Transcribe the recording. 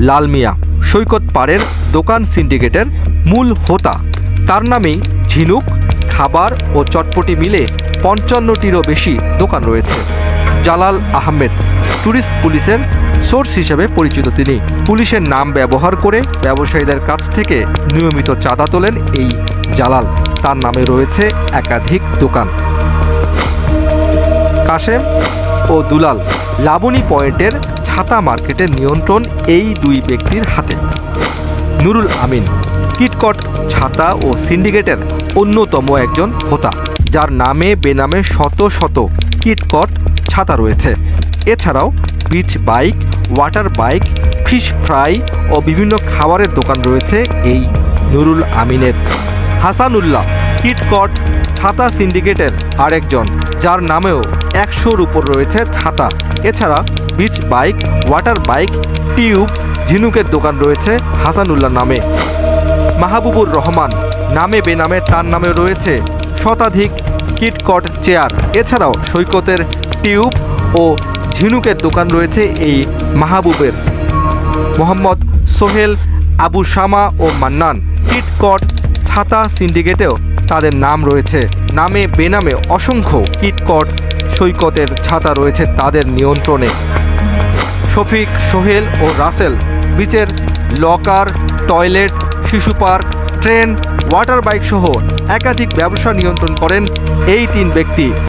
লাল মিয়া সৈকত পাড়ের দোকান সিন্ডিকেটের মূল হোতা। তার নামেই ঝিনুক, খাবার ও চটপটি মিলে ৫৫টিরও বেশি দোকান রয়েছে। জালাল আহমেদ ট্যুরিস্ট পুলিশের সোর্স হিসেবে পরিচিত। তিনি পুলিশের নাম ব্যবহার করে ব্যবসায়ীদের কাছ থেকে নিয়মিত চাঁদা তোলেন এই জালাল। তার নামে রয়েছে একাধিক দোকান। কাশেম ও দুলাল লাবণী পয়েন্টের ছাতা মার্কেটের নিয়ন্ত্রণ এই দুই ব্যক্তির হাতে। নুরুল আমিন কিটকট ছাতা ও সিন্ডিকেটের অন্যতম একজন হোতা, যার নামে বেনামে শত শত কিটকট ছাতা রয়েছে। এছাড়াও beach bike, water bike, fish fry ও বিভিন্ন খাবারের দোকান রয়েছে এই নুরুল আমিনের। হাসানুল্লাহ কিটকট ছাতা সিন্ডিকেটের আরেকজন, যার নামেও ১০০-র উপর রয়েছে ছাতা। এছাড়া beach bike, water bike, tube, ঝিনুকের দোকান রয়েছে হাসানুল্লাহ নামে। মাহবুবুর রহমান নামে বেনামে তার নামে রয়েছে শতাধিক কিটকট চেয়ার। এছাড়াও সৈকতের টিউব ও ঝিনুকের দোকান রয়েছে এই মাহবুবের। মোহাম্মদ সোহেল, আবু শামা ও মান্নান কিটকট ছাতা সিন্ডিকেটেও তাদের নাম রয়েছে। নামে বেনামে অসংখ্য কিটকট সৈকতের ছাতা রয়েছে তাদের নিয়ন্ত্রণে। শফিক, সোহেল ও রাসেল বিচের লকার, টয়লেট, শিশু পার্ক, ট্রেন, ওয়াটার বাইক সহ একাধিক ব্যবসা নিয়ন্ত্রণ করেন এই তিন ব্যক্তি।